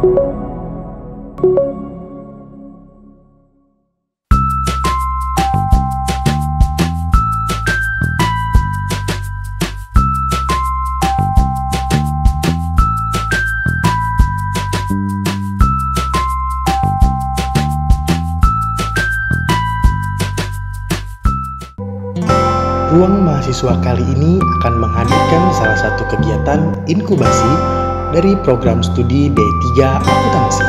Ruang Mahasiswa kali ini akan menghadirkan salah satu kegiatan inkubasi dari program studi D3 Akuntansi.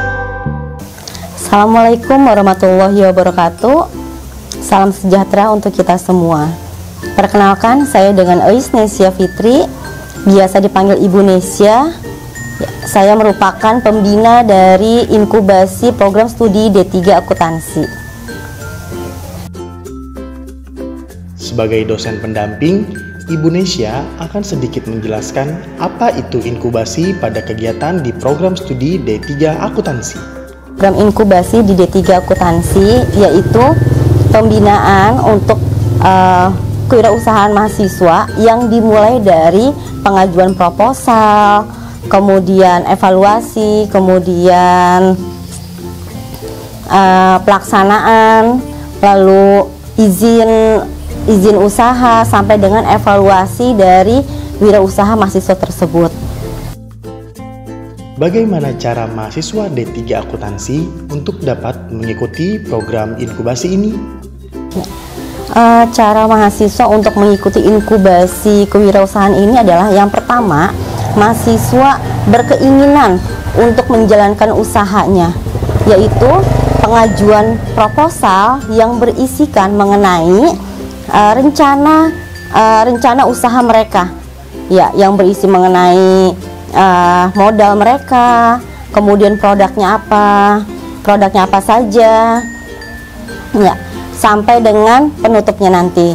Assalamualaikum warahmatullahi wabarakatuh. Salam sejahtera untuk kita semua. Perkenalkan, saya dengan Eis Nesia Fitri, biasa dipanggil Ibu Nesia. Saya merupakan pembina dari inkubasi program studi D3 Akuntansi. Sebagai dosen pendamping, Ibu Nesia akan sedikit menjelaskan apa itu inkubasi pada kegiatan di program studi D3 Akuntansi. Program inkubasi di D3 Akuntansi yaitu pembinaan untuk kewirausahaan mahasiswa yang dimulai dari pengajuan proposal, kemudian evaluasi, kemudian pelaksanaan, lalu izin usaha sampai dengan evaluasi dari wirausaha mahasiswa tersebut. Bagaimana cara mahasiswa D3 Akuntansi untuk dapat mengikuti program inkubasi ini? Cara mahasiswa untuk mengikuti inkubasi kewirausahaan ini adalah yang pertama, mahasiswa berkeinginan untuk menjalankan usahanya, yaitu pengajuan proposal yang berisikan mengenai rencana usaha mereka, ya, yang berisi mengenai modal mereka, kemudian produknya apa saja, ya, sampai dengan penutupnya nanti.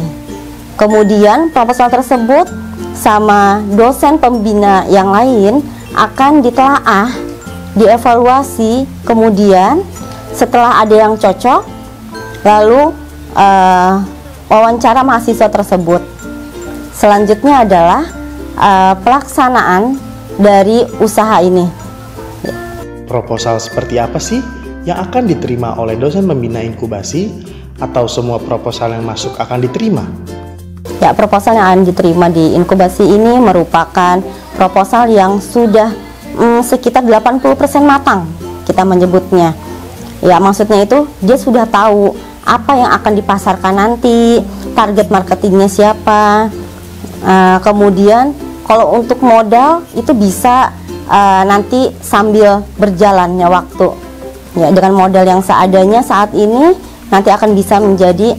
Kemudian proposal tersebut sama dosen pembina yang lain akan ditelaah, dievaluasi, kemudian setelah ada yang cocok, lalu wawancara mahasiswa tersebut. Selanjutnya adalah pelaksanaan dari usaha ini. Proposal seperti apa sih yang akan diterima oleh dosen pembina inkubasi, atau semua proposal yang masuk akan diterima? Ya, proposal yang akan diterima di inkubasi ini merupakan proposal yang sudah sekitar 80% matang, kita menyebutnya. Ya, maksudnya itu dia sudah tahu apa yang akan dipasarkan nanti, target marketingnya siapa. Kemudian kalau untuk modal itu bisa nanti sambil berjalannya waktu, ya, dengan modal yang seadanya saat ini nanti akan bisa menjadi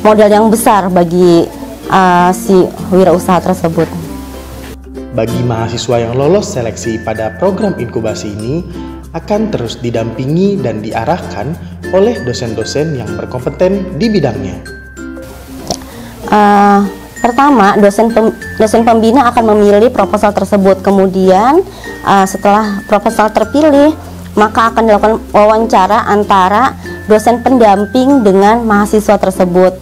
modal yang besar bagi si wirausaha tersebut. Bagi mahasiswa yang lolos seleksi pada program inkubasi ini akan terus didampingi dan diarahkan oleh dosen-dosen yang berkompeten di bidangnya. Pertama, dosen pembina akan memilih proposal tersebut. Kemudian setelah proposal terpilih, maka akan dilakukan wawancara antara dosen pendamping dengan mahasiswa tersebut.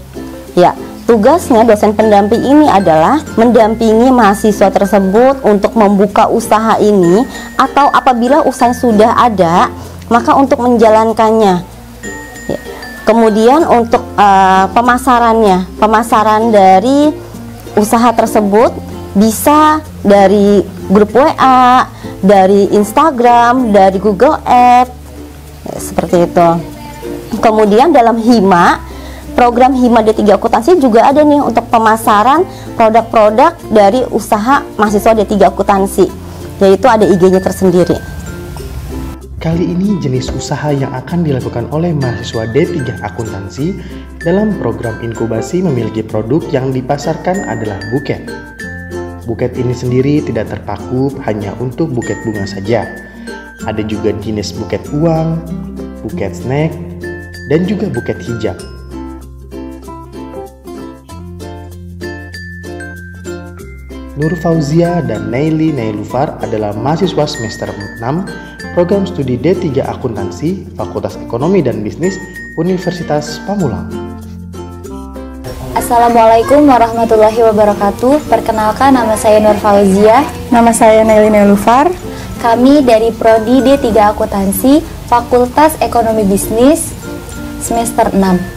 Ya, tugasnya dosen pendamping ini adalah mendampingi mahasiswa tersebut untuk membuka usaha ini, atau apabila usaha sudah ada, maka untuk menjalankannya. Ya. Kemudian untuk pemasaran dari usaha tersebut bisa dari grup WA, dari Instagram, dari Google Ads, ya, seperti itu. Kemudian dalam program Hima D3 Akuntansi juga ada nih untuk pemasaran produk-produk dari usaha mahasiswa D3 Akuntansi, yaitu ada IG-nya tersendiri. Kali ini jenis usaha yang akan dilakukan oleh mahasiswa D3 Akuntansi dalam program inkubasi memiliki produk yang dipasarkan adalah buket. Buket ini sendiri tidak terpaku hanya untuk buket bunga saja. Ada juga jenis buket uang, buket snack, dan juga buket hijab. Nur Fauzia dan Naili Nailufar adalah mahasiswa semester 6 program studi D3 Akuntansi Fakultas Ekonomi dan Bisnis Universitas Pamulang. Assalamualaikum warahmatullahi wabarakatuh. Perkenalkan, nama saya Nur Fauzia. Nama saya Naili Nailufar. Kami dari Prodi D3 Akuntansi, Fakultas Ekonomi Bisnis, semester 6.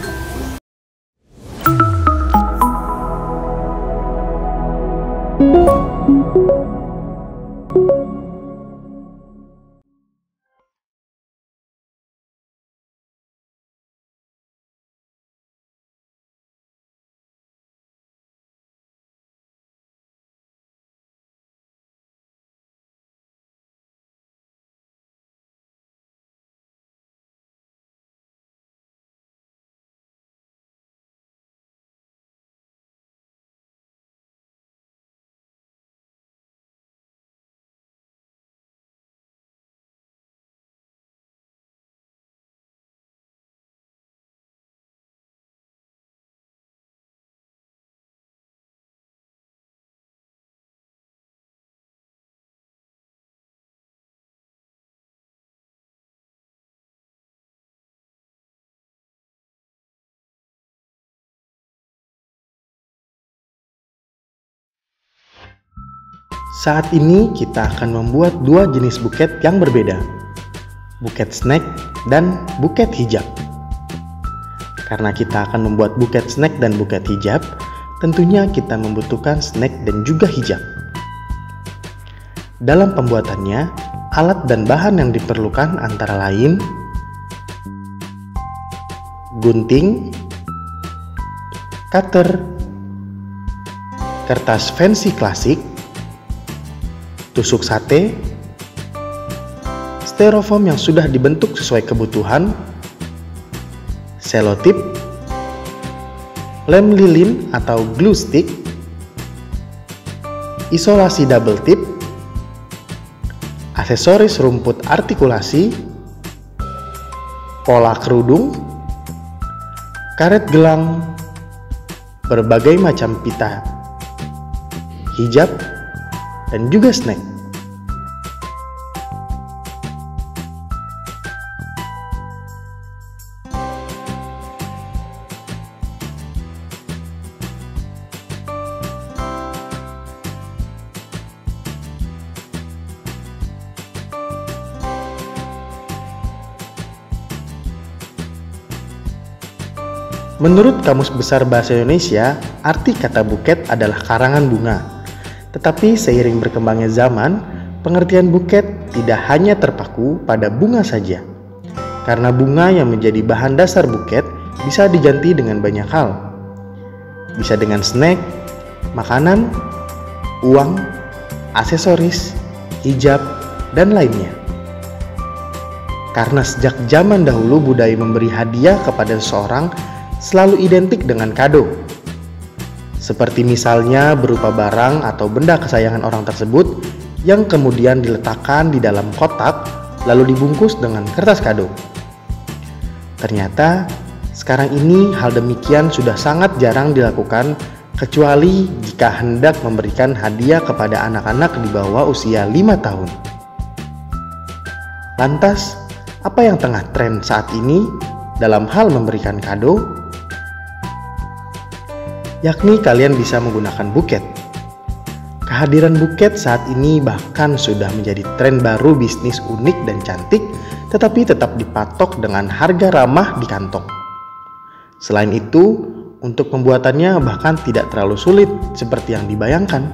Saat ini kita akan membuat dua jenis buket yang berbeda, buket snack dan buket hijab. Karena kita akan membuat buket snack dan buket hijab, tentunya kita membutuhkan snack dan juga hijab. Dalam pembuatannya, alat dan bahan yang diperlukan antara lain gunting, cutter, kertas fancy klasik, tusuk sate, styrofoam yang sudah dibentuk sesuai kebutuhan, selotip, lem lilin atau glue stick, isolasi double tip, aksesoris rumput artikulasi, pola kerudung, karet gelang, berbagai macam pita, hijab, dan juga snack. Menurut Kamus Besar Bahasa Indonesia, arti kata buket adalah karangan bunga. Tetapi seiring berkembangnya zaman, pengertian buket tidak hanya terpaku pada bunga saja. Karena bunga yang menjadi bahan dasar buket bisa diganti dengan banyak hal. Bisa dengan snack, makanan, uang, aksesoris, hijab, dan lainnya. Karena sejak zaman dahulu budaya memberi hadiah kepada seseorang selalu identik dengan kado. Seperti misalnya berupa barang atau benda kesayangan orang tersebut yang kemudian diletakkan di dalam kotak lalu dibungkus dengan kertas kado. Ternyata sekarang ini hal demikian sudah sangat jarang dilakukan kecuali jika hendak memberikan hadiah kepada anak-anak di bawah usia 5 tahun. Lantas, apa yang tengah tren saat ini dalam hal memberikan kado? Yakni kalian bisa menggunakan buket. Kehadiran buket saat ini bahkan sudah menjadi tren baru bisnis unik dan cantik, tetapi tetap dipatok dengan harga ramah di kantong. Selain itu, untuk pembuatannya bahkan tidak terlalu sulit seperti yang dibayangkan.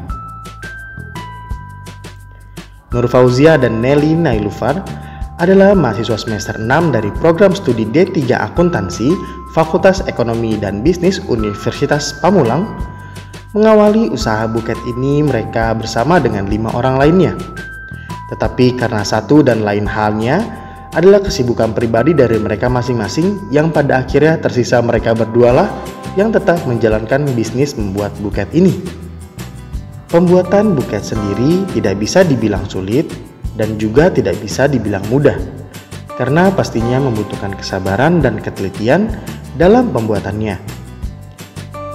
Nur Fauzia dan Nelly Nailufar adalah mahasiswa semester 6 dari program studi D3 Akuntansi Fakultas Ekonomi dan Bisnis Universitas Pamulang. Mengawali usaha buket ini mereka bersama dengan 5 orang lainnya. Tetapi karena satu dan lain halnya adalah kesibukan pribadi dari mereka masing-masing yang pada akhirnya tersisa mereka berdua lah yang tetap menjalankan bisnis membuat buket ini. Pembuatan buket sendiri tidak bisa dibilang sulit dan juga tidak bisa dibilang mudah, karena pastinya membutuhkan kesabaran dan ketelitian dalam pembuatannya.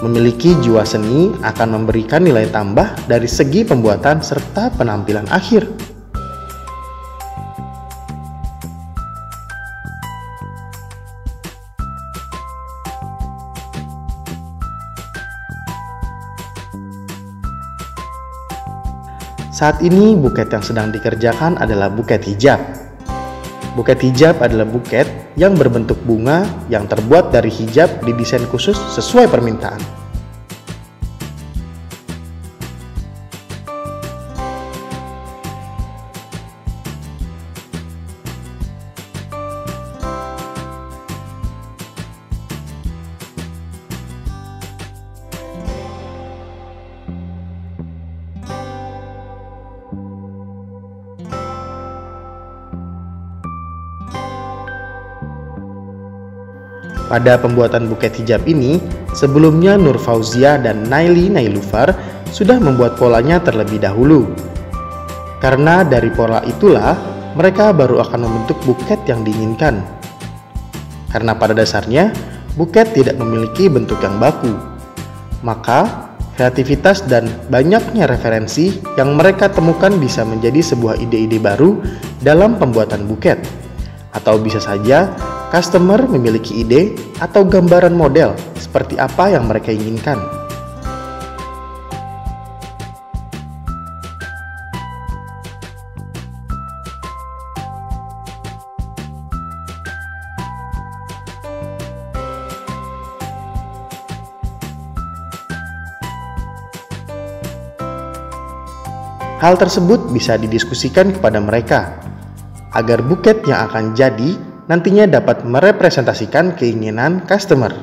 Memiliki jiwa seni akan memberikan nilai tambah dari segi pembuatan serta penampilan akhir. Saat ini buket yang sedang dikerjakan adalah buket hijab. Buket hijab adalah buket yang berbentuk bunga yang terbuat dari hijab didesain khusus sesuai permintaan. Pada pembuatan buket hijab ini, sebelumnya Nur Fauziah dan Naili Nailufar sudah membuat polanya terlebih dahulu. Karena dari pola itulah, mereka baru akan membentuk buket yang diinginkan. Karena pada dasarnya, buket tidak memiliki bentuk yang baku. Maka, kreativitas dan banyaknya referensi yang mereka temukan bisa menjadi sebuah ide-ide baru dalam pembuatan buket. Atau bisa saja, customer memiliki ide atau gambaran model seperti apa yang mereka inginkan. Hal tersebut bisa didiskusikan kepada mereka, agar buket yang akan jadi nantinya dapat merepresentasikan keinginan customer.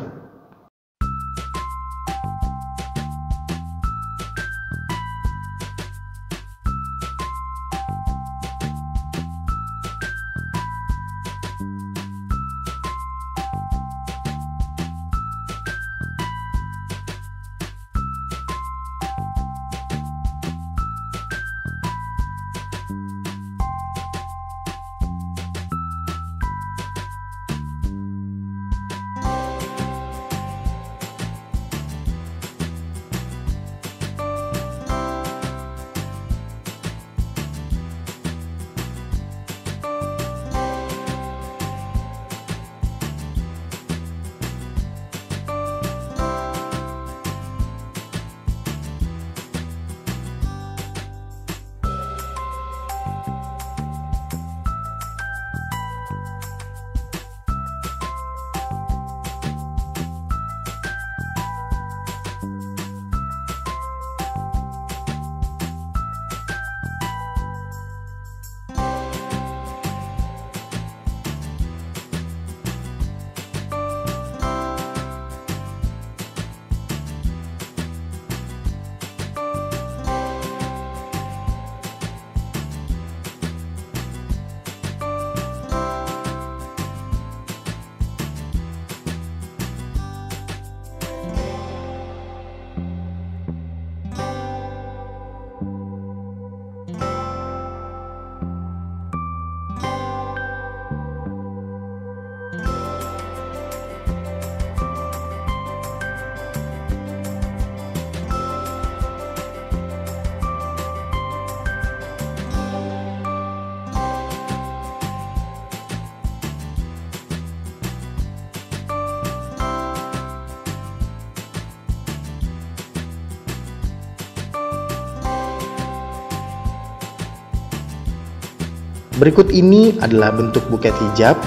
Berikut ini adalah bentuk buket hijab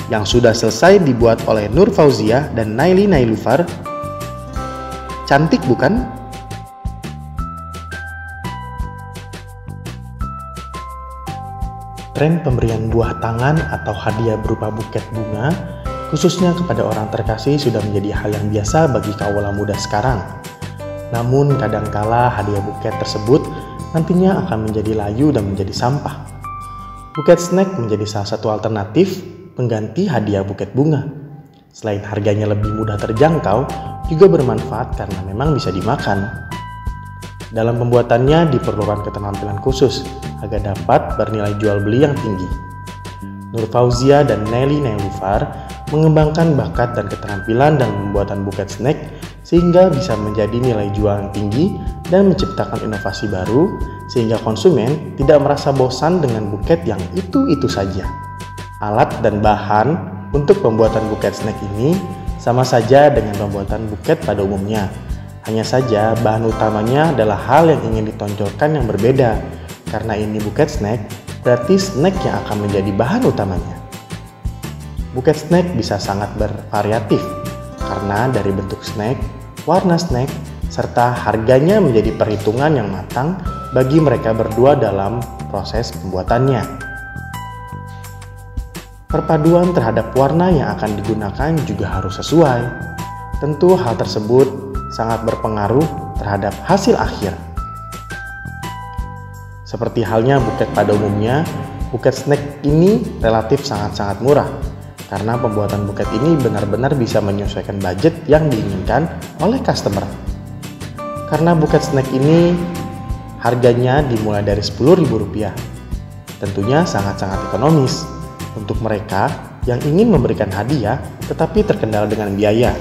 yang sudah selesai dibuat oleh Nur Fauziah dan Naili Nailufar. Cantik bukan? Tren pemberian buah tangan atau hadiah berupa buket bunga, khususnya kepada orang terkasih, sudah menjadi hal yang biasa bagi kaula muda sekarang. Namun kadangkala hadiah buket tersebut nantinya akan menjadi layu dan menjadi sampah. Buket snack menjadi salah satu alternatif pengganti hadiah buket bunga. Selain harganya lebih mudah terjangkau, juga bermanfaat karena memang bisa dimakan. Dalam pembuatannya diperlukan keterampilan khusus agar dapat bernilai jual beli yang tinggi. Nur Fauziah dan Naili Nailufar mengembangkan bakat dan keterampilan dalam pembuatan buket snack sehingga bisa menjadi nilai jual yang tinggi dan menciptakan inovasi baru sehingga konsumen tidak merasa bosan dengan buket yang itu-itu saja. Alat dan bahan untuk pembuatan buket snack ini sama saja dengan pembuatan buket pada umumnya. Hanya saja bahan utamanya adalah hal yang ingin ditonjolkan yang berbeda, Karena ini buket snack, berarti snack yang akan menjadi bahan utamanya. Buket snack bisa sangat bervariatif, karena dari bentuk snack, warna snack, serta harganya menjadi perhitungan yang matang bagi mereka berdua dalam proses pembuatannya. Perpaduan terhadap warna yang akan digunakan juga harus sesuai. Tentu hal tersebut sangat berpengaruh terhadap hasil akhir. Seperti halnya buket pada umumnya, buket snack ini relatif sangat-sangat murah karena pembuatan buket ini benar-benar bisa menyesuaikan budget yang diinginkan oleh customer. Karena buket snack ini harganya dimulai dari Rp10.000. Tentunya sangat-sangat ekonomis untuk mereka yang ingin memberikan hadiah tetapi terkendala dengan biaya.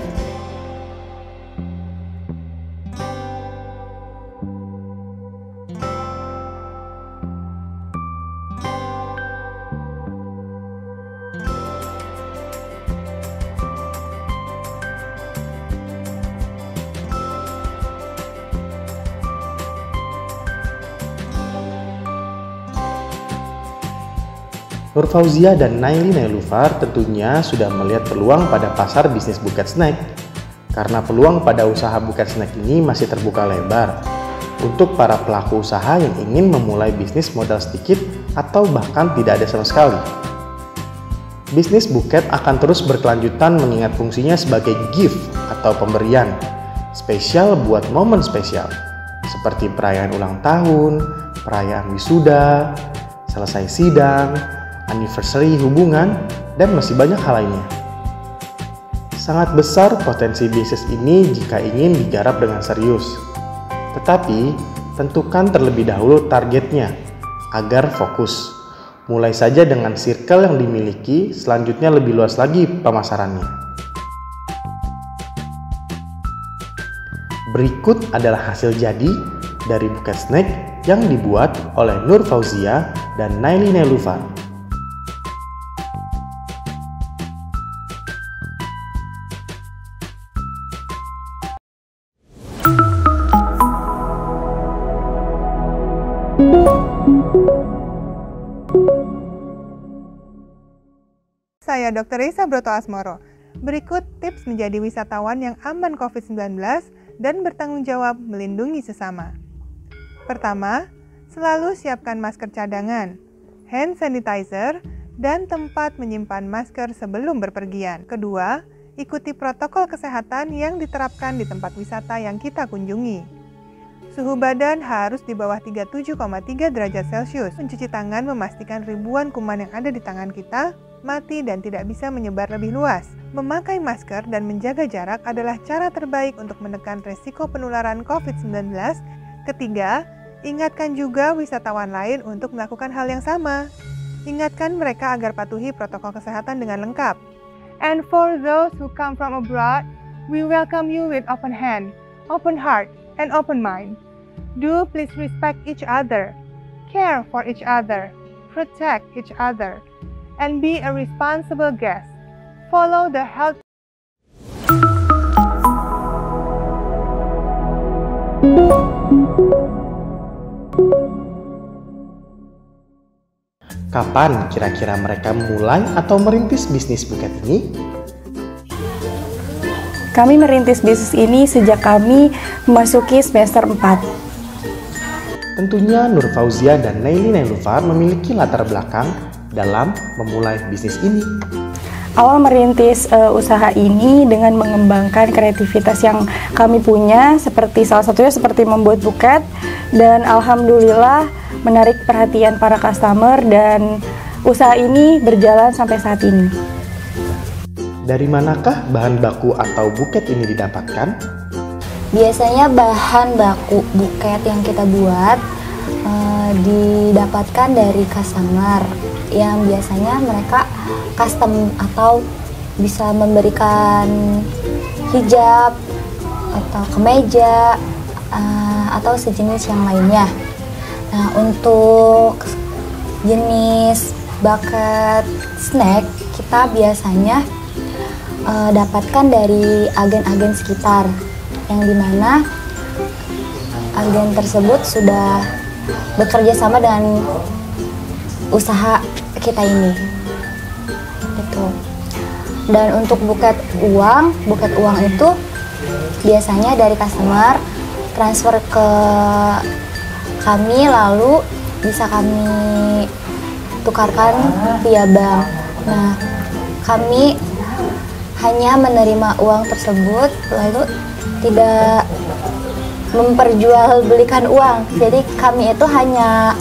Nur Fauzia dan Naili Nailufar tentunya sudah melihat peluang pada pasar bisnis buket snack. Karena peluang pada usaha buket snack ini masih terbuka lebar untuk para pelaku usaha yang ingin memulai bisnis modal sedikit atau bahkan tidak ada sama sekali. Bisnis buket akan terus berkelanjutan mengingat fungsinya sebagai gift atau pemberian spesial buat momen spesial seperti perayaan ulang tahun, perayaan wisuda, selesai sidang, anniversary hubungan, dan masih banyak hal lainnya. Sangat besar potensi bisnis ini jika ingin digarap dengan serius. Tetapi, tentukan terlebih dahulu targetnya agar fokus. Mulai saja dengan circle yang dimiliki, selanjutnya lebih luas lagi pemasarannya. Berikut adalah hasil jadi dari buket snack yang dibuat oleh Nur Fauzia dan Naili Nailufar. Saya Dr. Risa Broto Asmoro. Berikut tips menjadi wisatawan yang aman COVID-19 dan bertanggung jawab melindungi sesama. Pertama, selalu siapkan masker cadangan, hand sanitizer, dan tempat menyimpan masker sebelum berpergian. Kedua, ikuti protokol kesehatan yang diterapkan di tempat wisata yang kita kunjungi. Suhu badan harus di bawah 37,3 derajat Celcius. Mencuci tangan memastikan ribuan kuman yang ada di tangan kita mati dan tidak bisa menyebar lebih luas. Memakai masker dan menjaga jarak adalah cara terbaik untuk menekan resiko penularan COVID-19. Ketiga, ingatkan juga wisatawan lain untuk melakukan hal yang sama. Ingatkan mereka agar patuhi protokol kesehatan dengan lengkap. And for those who come from abroad, we welcome you with open hand, open heart, and open mind. Do please respect each other, care for each other, protect each other, and be a responsible guest. Follow the health. Kapan kira-kira mereka mulai atau merintis bisnis buket ini? Kami merintis bisnis ini sejak kami memasuki semester 4. Tentunya Nur Fauzia dan Naili Nailufar memiliki latar belakang dalam memulai bisnis ini. Awal merintis usaha ini dengan mengembangkan kreativitas yang kami punya, seperti salah satunya seperti membuat buket, dan alhamdulillah menarik perhatian para customer dan usaha ini berjalan sampai saat ini. Dari manakah bahan baku atau buket ini didapatkan? Biasanya bahan baku buket yang kita buat didapatkan dari customer yang biasanya mereka custom atau bisa memberikan hijab atau kemeja atau sejenis yang lainnya. Nah, untuk jenis buket snack kita biasanya dapatkan dari agen-agen sekitar, yang dimana agen tersebut sudah bekerja sama dengan usaha kita ini. Itu. Dan untuk buket uang itu biasanya dari customer transfer ke kami, lalu bisa kami tukarkan via bank. Nah, kami hanya menerima uang tersebut lalu tidak memperjualbelikan uang. Jadi kami itu hanya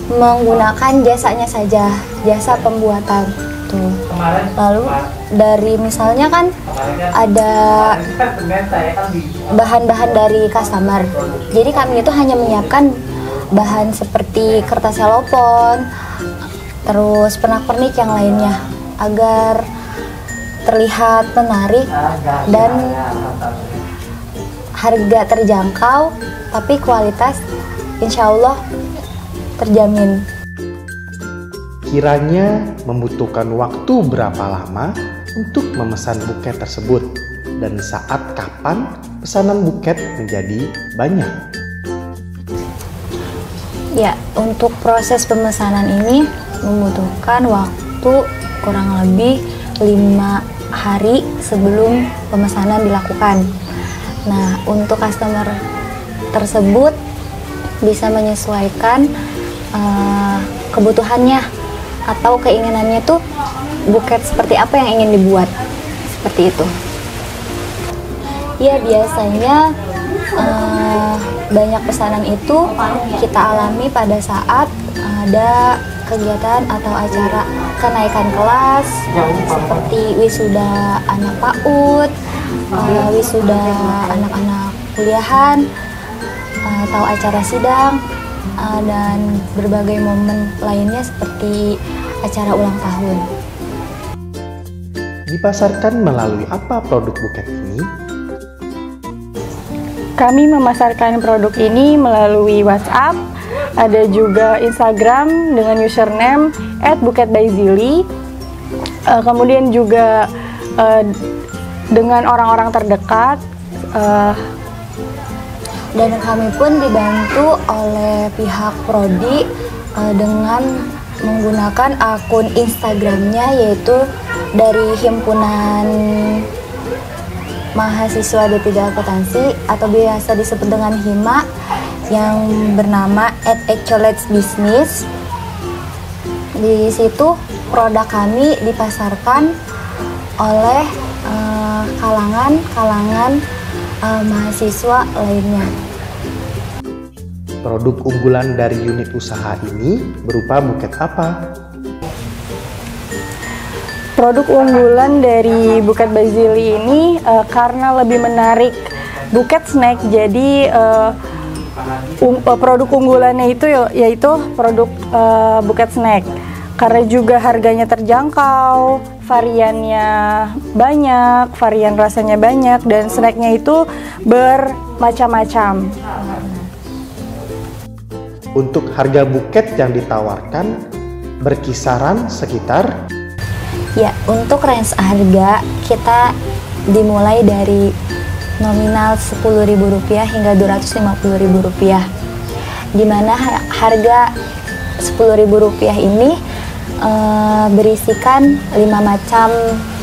menggunakan jasanya saja, jasa pembuatan tuh. Lalu dari misalnya kan ada bahan-bahan dari customer, jadi kami itu hanya menyiapkan bahan seperti kertas selopon, terus pernak-pernik yang lainnya agar terlihat menarik dan harga terjangkau, tapi kualitas insya Allah terjamin. Kiranya membutuhkan waktu berapa lama untuk memesan buket tersebut, dan saat kapan pesanan buket menjadi banyak? Ya, untuk proses pemesanan ini membutuhkan waktu kurang lebih 5 hari sebelum pemesanan dilakukan. Nah, untuk customer tersebut bisa menyesuaikan kebutuhannya atau keinginannya tuh buket seperti apa yang ingin dibuat, seperti itu. Ya, biasanya banyak pesanan itu kita alami pada saat ada kegiatan atau acara kenaikan kelas seperti wisuda anak PAUD, wisuda anak-anak kuliahan, atau acara sidang, dan berbagai momen lainnya seperti acara ulang tahun. Dipasarkan melalui apa produk buket ini? Kami memasarkan produk ini melalui WhatsApp, ada juga Instagram dengan username @buketbyzili. Kemudian juga dengan orang-orang terdekat. Dan kami pun dibantu oleh pihak prodi dengan menggunakan akun Instagramnya, yaitu dari Himpunan Mahasiswa D3 Akuntansi atau biasa disebut dengan HIMA, yang bernama @actualetsbusiness. Di situ produk kami dipasarkan oleh kalangan mahasiswa lainnya. Produk unggulan dari unit usaha ini berupa buket apa? Produk unggulan dari Buket Byzili ini karena lebih menarik buket snack, jadi produk unggulannya itu yaitu produk buket snack. Karena juga harganya terjangkau, variannya banyak, varian rasanya banyak, dan snacknya itu bermacam-macam. Untuk harga buket yang ditawarkan berkisaran sekitar? Ya, untuk range harga kita dimulai dari nominal Rp10.000 hingga Rp250.000, di mana harga Rp10.000 ini berisikan 5 macam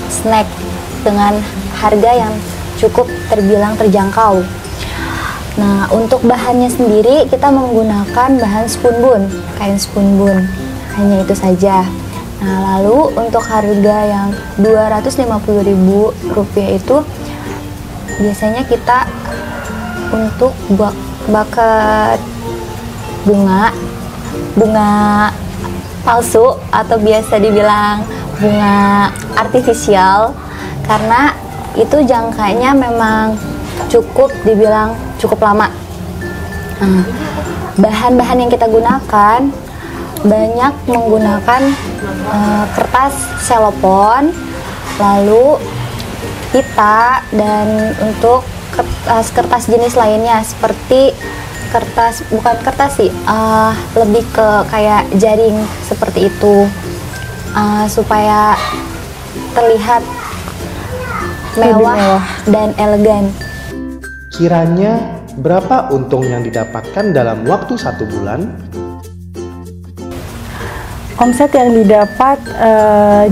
snack dengan harga yang cukup terbilang terjangkau. Nah, untuk bahannya sendiri kita menggunakan bahan spunbun, kain spunbun, hanya itu saja. Nah, lalu untuk harga yang Rp250.000 itu biasanya kita untuk buket bunga palsu atau biasa dibilang bunga artifisial, karena itu jangkanya memang dibilang cukup lama. Nah, bahan-bahan yang kita gunakan banyak menggunakan kertas selopon, lalu pita, dan untuk kertas jenis lainnya seperti bukan kertas sih, lebih ke kayak jaring seperti itu, supaya terlihat mewah dan elegan. Kiranya berapa untung yang didapatkan dalam waktu 1 bulan? Omset yang didapat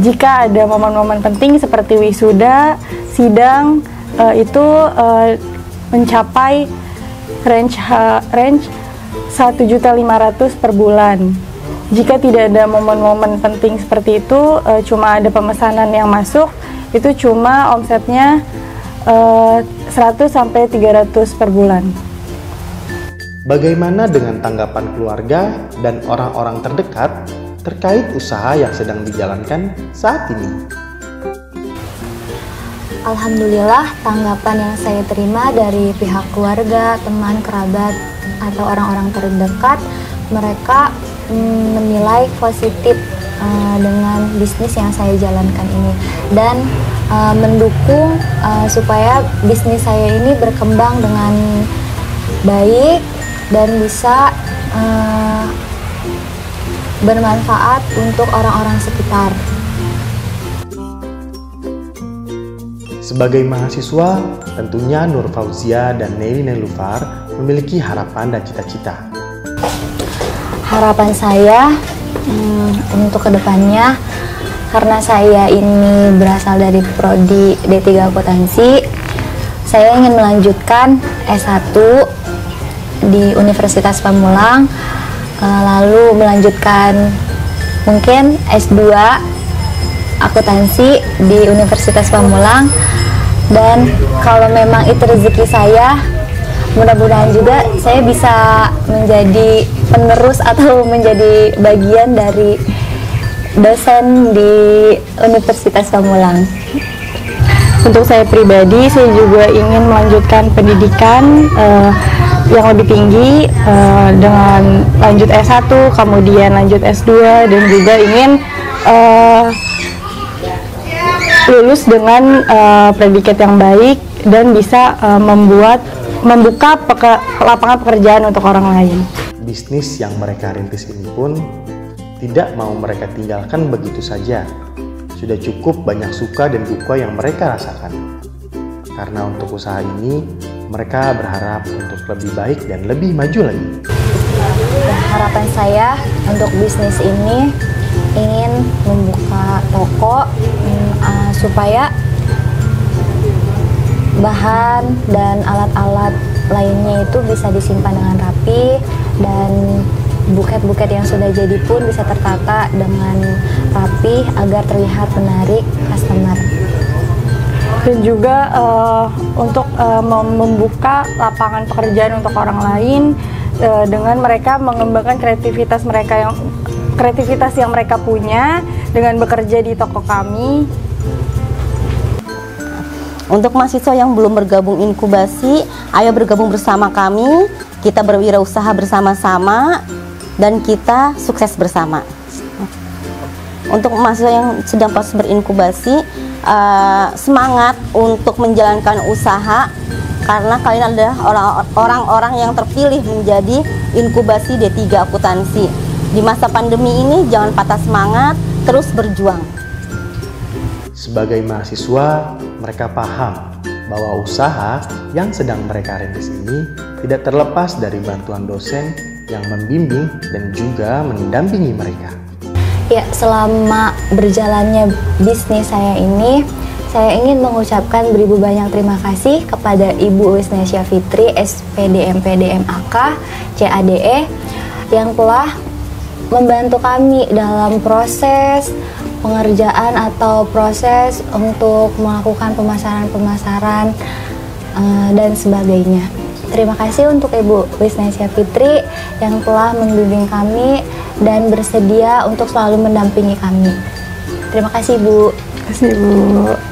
jika ada momen-momen penting seperti wisuda, sidang, itu mencapai range 1.500.000 per bulan. Jika tidak ada momen-momen penting seperti itu, cuma ada pemesanan yang masuk, itu cuma omsetnya 100 sampai 300 per bulan. Bagaimana dengan tanggapan keluarga dan orang-orang terdekat terkait usaha yang sedang dijalankan saat ini? Alhamdulillah, tanggapan yang saya terima dari pihak keluarga, teman, kerabat, atau orang-orang terdekat, mereka menilai positif dengan bisnis yang saya jalankan ini dan mendukung supaya bisnis saya ini berkembang dengan baik dan bisa bermanfaat untuk orang-orang sekitar. Sebagai mahasiswa, tentunya Nur Fauzia dan Nelly Nelufar memiliki harapan dan cita-cita. Harapan saya untuk kedepannya, karena saya ini berasal dari prodi D3 Akuntansi, saya ingin melanjutkan S1 di Universitas Pamulang, lalu melanjutkan mungkin S2 Akuntansi di Universitas Pamulang, dan kalau memang itu rezeki saya, mudah-mudahan juga saya bisa menjadi penerus atau menjadi bagian dari dosen di Universitas Pamulang. Untuk saya pribadi, saya juga ingin melanjutkan pendidikan yang lebih tinggi dengan lanjut S1, kemudian lanjut S2, dan juga ingin lulus dengan predikat yang baik dan bisa membuka lapangan pekerjaan untuk orang lain. Bisnis yang mereka rintis ini pun tidak mau mereka tinggalkan begitu saja. Sudah cukup banyak suka dan duka yang mereka rasakan. Karena untuk usaha ini, mereka berharap untuk lebih baik dan lebih maju lagi. Harapan saya untuk bisnis ini ingin membuka toko supaya bahan dan alat-alat lainnya itu bisa disimpan dengan rapi, dan buket-buket yang sudah jadi pun bisa tertata dengan rapi agar terlihat menarik customer. Dan juga untuk membuka lapangan pekerjaan untuk orang lain dengan mereka mengembangkan kreativitas yang mereka punya dengan bekerja di toko kami. Untuk mahasiswa yang belum bergabung inkubasi, ayo bergabung bersama kami, kita berwirausaha bersama-sama, dan kita sukses bersama. Untuk mahasiswa yang sedang proses berinkubasi, semangat untuk menjalankan usaha, karena kalian adalah orang-orang yang terpilih menjadi inkubasi D3 Akuntansi. Di masa pandemi ini jangan patah semangat, terus berjuang. Sebagai mahasiswa, mereka paham bahwa usaha yang sedang mereka rintis ini tidak terlepas dari bantuan dosen yang membimbing dan juga mendampingi mereka. Ya, selama berjalannya bisnis saya ini, saya ingin mengucapkan beribu banyak terima kasih kepada Ibu Wisnesya Fitri, SPD MPD MAK, CADE, yang telah membantu kami dalam proses pengerjaan atau proses untuk melakukan pemasaran-pemasaran dan sebagainya. Terima kasih untuk Ibu Wisnesya Fitri yang telah membimbing kami dan bersedia untuk selalu mendampingi kami. Terima kasih, Bu. Terima kasih, Bu.